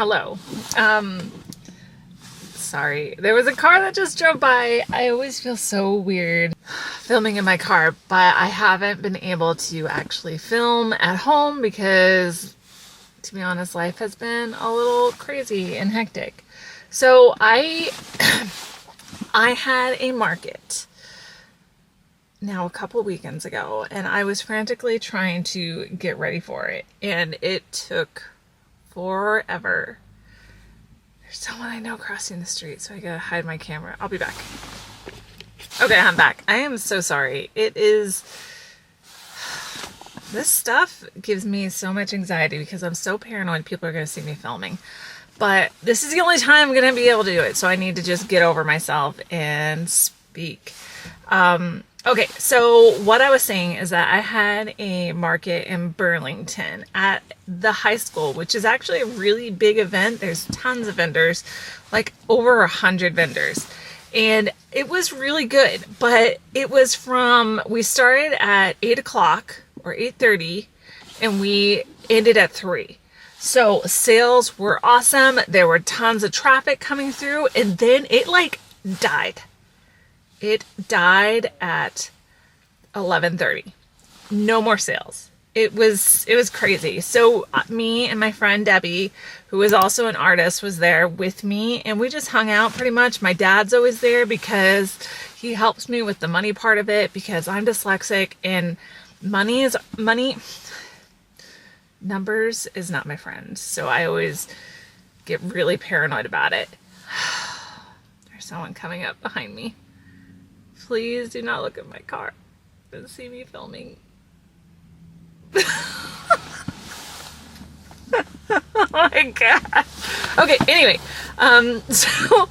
hello. Sorry. There was a car that just drove by. I always feel so weird filming in my car, but I haven't been able to actually film at home because, to be honest, life has been a little crazy and hectic. So I had a market now a couple weekends ago, and I was frantically trying to get ready for it, and it took forever. There's someone I know crossing the street, so I gotta hide my camera. I'll be back. Okay, I'm back. I am so sorry. This stuff gives me so much anxiety because I'm so paranoid people are gonna see me filming. But this is the only time I'm gonna be able to do it, so I need to just get over myself and speak. Okay, so what I was saying is that I had a market in Burlington at the high school, which is actually a really big event. There's tons of vendors, like over 100 vendors. And it was really good, but it was we started at 8 o'clock or 8:30 and we ended at 3. So sales were awesome. There were tons of traffic coming through, and then it died. It died at 11:30. No more sales. It was crazy. So me and my friend Debbie, who is also an artist, was there with me, and we just hung out pretty much. My dad's always there because he helps me with the money part of it because I'm dyslexic and numbers is not my friend. So I always get really paranoid about it. There's someone coming up behind me. Please do not look at my car and see me filming. Oh my god. Okay, anyway, so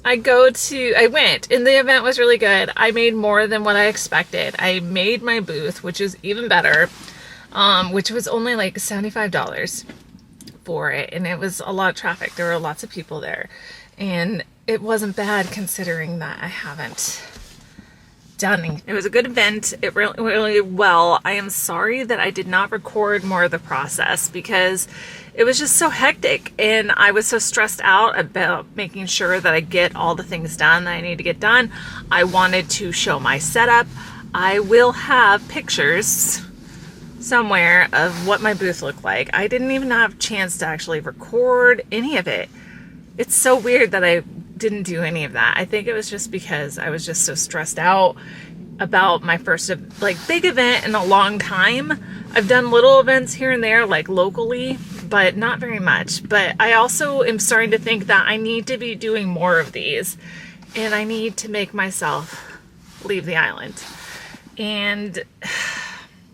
I went, and the event was really good. I made more than what I expected. I made my booth, which is even better, which was only like $75 for it, and it was a lot of traffic. There were lots of people there, and it wasn't bad considering that I haven't done it. It was a good event. It went really well. I am sorry that I did not record more of the process because it was just so hectic, and I was so stressed out about making sure that I get all the things done that I need to get done. I wanted to show my setup. I will have pictures somewhere of what my booth looked like. I didn't even have a chance to actually record any of it. It's so weird that I didn't do any of that. I think it was just because I was just so stressed out about my first big event in a long time. I've done little events here and there, like locally, but not very much. But I also am starting to think that I need to be doing more of these, and I need to make myself leave the island. And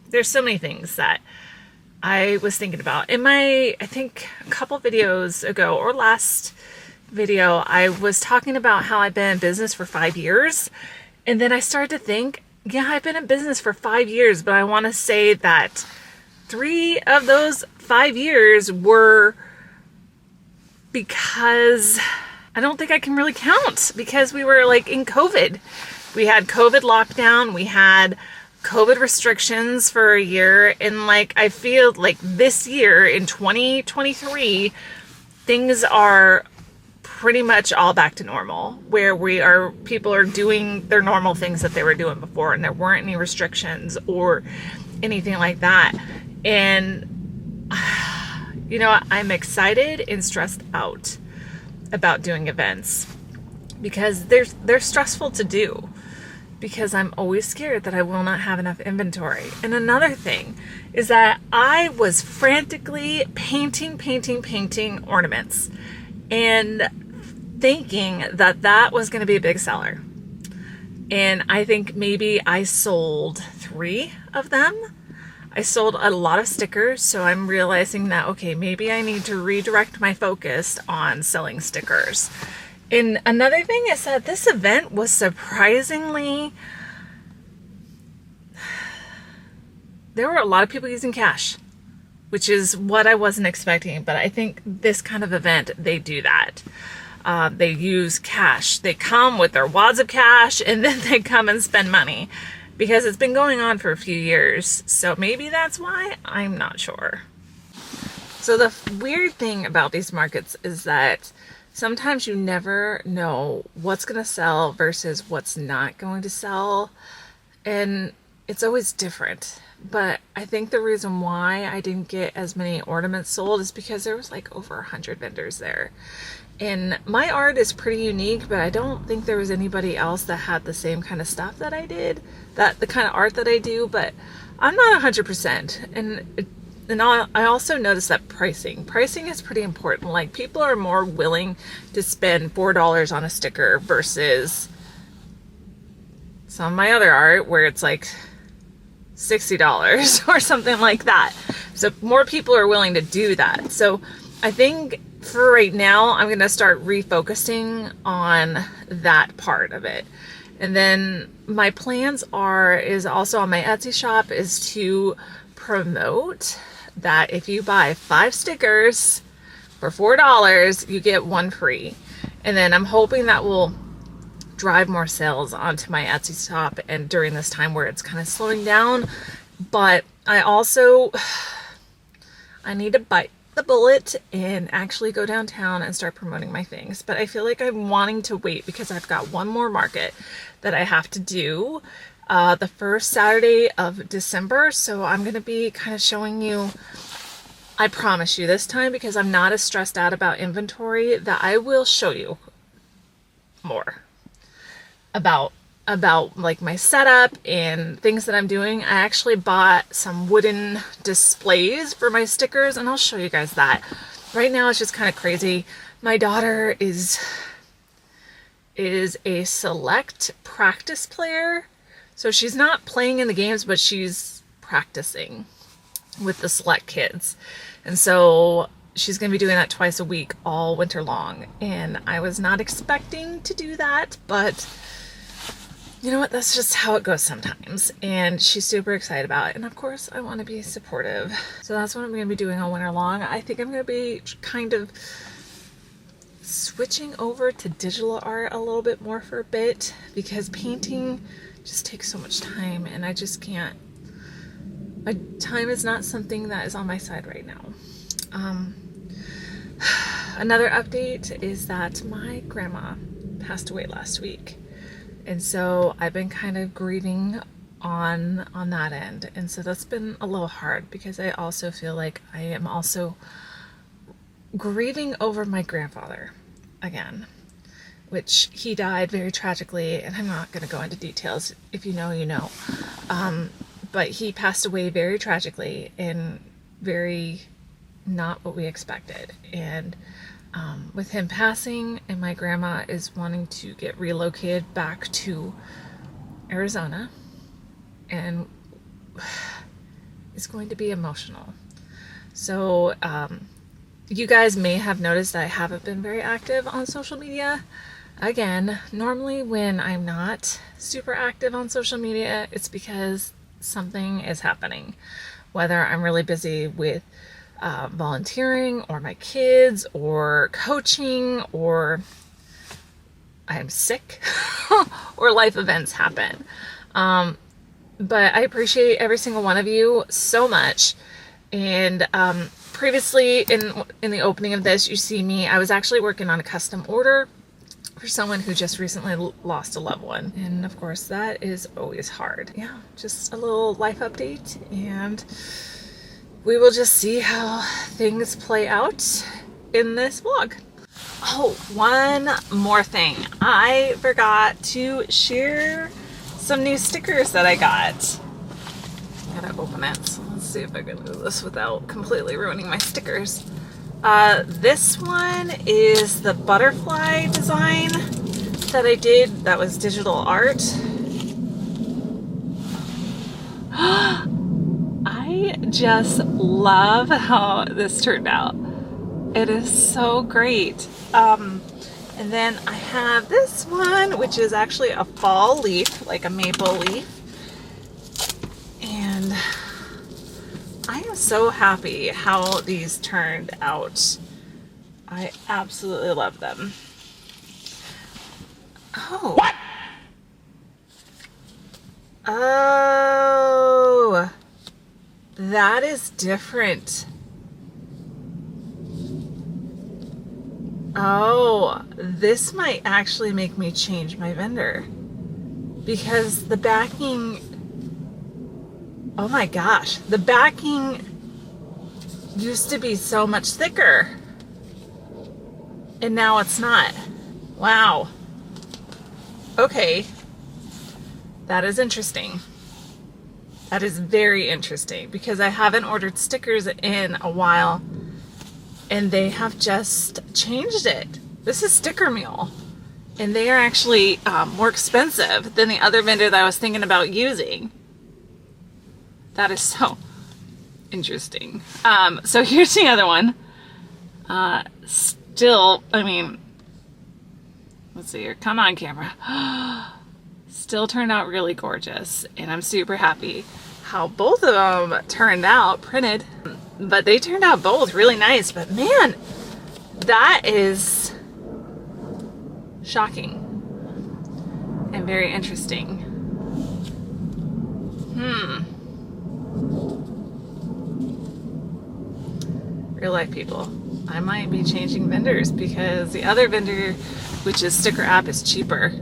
there's so many things that I was thinking about. I think a couple videos ago, or last video, I was talking about how I've been in business for 5 years. And then I started to think, yeah, I've been in business for 5 years, but I want to say that 3 of those 5 years were because I don't think I can really count, because we were in COVID. We had COVID lockdown. We had COVID restrictions for a year. And I feel like this year in 2023, things are pretty much all back to normal, where people are doing their normal things that they were doing before, and there weren't any restrictions or anything like that. And I'm excited and stressed out about doing events because they're stressful to do, because I'm always scared that I will not have enough inventory. And another thing is that I was frantically painting ornaments and thinking that was going to be a big seller. And I think maybe I sold 3 of them. I sold a lot of stickers, so I'm realizing that, okay, maybe I need to redirect my focus on selling stickers. And another thing is that this event was surprisingly, there were a lot of people using cash, which is what I wasn't expecting. But I think this kind of event, they do that. They use cash. They come with their wads of cash, and then they come and spend money, because it's been going on for a few years. So maybe that's why. I'm not sure. So the weird thing about these markets is that sometimes you never know what's going to sell versus what's not going to sell. And it's always different. But I think the reason why I didn't get as many ornaments sold is because there was like over 100 vendors there. And my art is pretty unique, but I don't think there was anybody else that had the same kind of stuff that I did, that the kind of art that I do, but I'm not 100%. And I also noticed that pricing is pretty important. Like, people are more willing to spend $4 on a sticker versus some of my other art where it's like $60 or something like that. So more people are willing to do that. So I think for right now, I'm going to start refocusing on that part of it. And then my plans is also on my Etsy shop is to promote that if you buy 5 stickers for $4, you get 1 free. And then I'm hoping that will drive more sales onto my Etsy shop and during this time where it's kind of slowing down. But I need to bite the bullet and actually go downtown and start promoting my things. But I feel like I'm wanting to wait because I've got one more market that I have to do the first Saturday of December. So I'm going to be kind of showing you, I promise you this time, because I'm not as stressed out about inventory, that I will show you more about like my setup and things that I'm doing. I actually bought some wooden displays for my stickers, and I'll show you guys that. Right now it's just kind of crazy. My daughter is a select practice player. So she's not playing in the games, but she's practicing with the select kids. And so she's going to be doing that twice a week all winter long. And I was not expecting to do that, but you know what? That's just how it goes sometimes. And she's super excited about it. And of course, I want to be supportive. So that's what I'm going to be doing all winter long. I think I'm going to be kind of switching over to digital art a little bit more for a bit, because painting just takes so much time and I just can't. My time is not something that is on my side right now. Another update is that my grandma passed away last week. And so I've been kind of grieving on that end. And so that's been a little hard because I also feel like I am also grieving over my grandfather again, which he died very tragically. And I'm not going to go into details. If you know, you know. But he passed away very tragically and very not what we expected. And with him passing, and my grandma is wanting to get relocated back to Arizona, and it's going to be emotional. So you guys may have noticed I haven't been very active on social media. Again, normally when I'm not super active on social media, it's because something is happening, whether I'm really busy with volunteering or my kids or coaching, or I'm sick or life events happen. But I appreciate every single one of you so much. And previously in the opening of this, you see me, I was actually working on a custom order for someone who just recently lost a loved one. And of course that is always hard. Yeah, just a little life update, and we will just see how things play out in this vlog. Oh, one more thing. I forgot to share some new stickers that I got. I gotta open it, so let's see if I can do this without completely ruining my stickers. This one is the butterfly design that I did. That was digital art. I just love how this turned out. It is so great. And then I have this one, which is actually a fall leaf, like a maple leaf. And I am so happy how these turned out. I absolutely love them. Oh. What? Oh. That is different. Oh, this might actually make me change my vendor because the backing, oh my gosh, the backing used to be so much thicker and now it's not. Wow. Okay. That is interesting. That is very interesting because I haven't ordered stickers in a while and they have just changed it. This is Sticker Mule and they are actually more expensive than the other vendor that I was thinking about using. That is so interesting. So here's the other one. Still, I mean, let's see here. Come on, camera. Still turned out really gorgeous and I'm super happy how both of them turned out printed, but they turned out both really nice. But man, that is shocking and very interesting. Real life people, I might be changing vendors because the other vendor, which is Sticker App, is cheaper.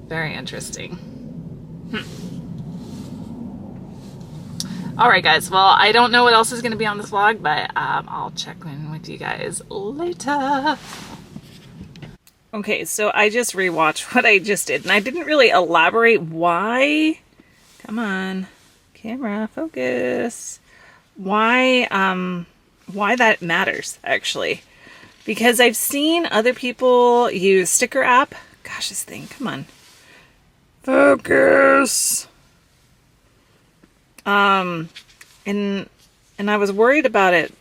Very interesting. All right, guys. Well, I don't know what else is going to be on this vlog, but I'll check in with you guys later. Okay, so I just rewatched what I just did, and I didn't really elaborate why. Come on, camera, focus. Why that matters, actually. Because I've seen other people use Sticker App. Gosh, this thing, come on. Focus. And I was worried about it.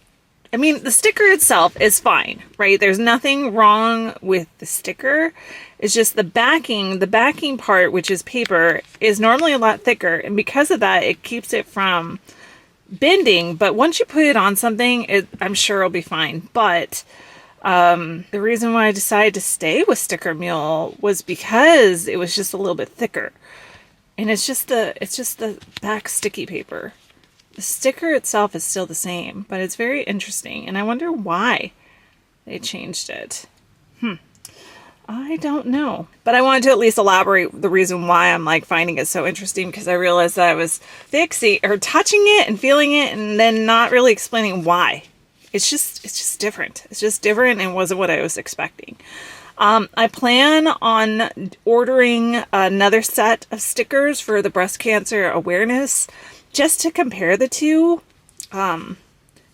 I mean, the sticker itself is fine, right? There's nothing wrong with the sticker. It's just the backing part, which is paper, is normally a lot thicker. And because of that, it keeps it from bending. But once you put it on something, I'm sure it'll be fine. But the reason why I decided to stay with Sticker Mule was because it was just a little bit thicker. And it's just the back sticky paper. The sticker itself is still the same, but it's very interesting. And I wonder why they changed it. I don't know. But I wanted to at least elaborate the reason why I'm like finding it so interesting, because I realized that I was touching it and feeling it and then not really explaining why. It's just different. It's just different and wasn't what I was expecting. I plan on ordering another set of stickers for the breast cancer awareness just to compare the two. And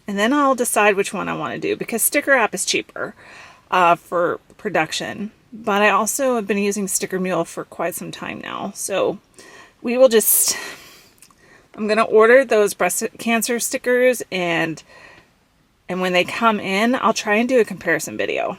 then I'll decide which one I want to do, because Sticker App is cheaper for production. But I also have been using Sticker Mule for quite some time now. So we will I'm going to order those breast cancer stickers, and when they come in, I'll try and do a comparison video.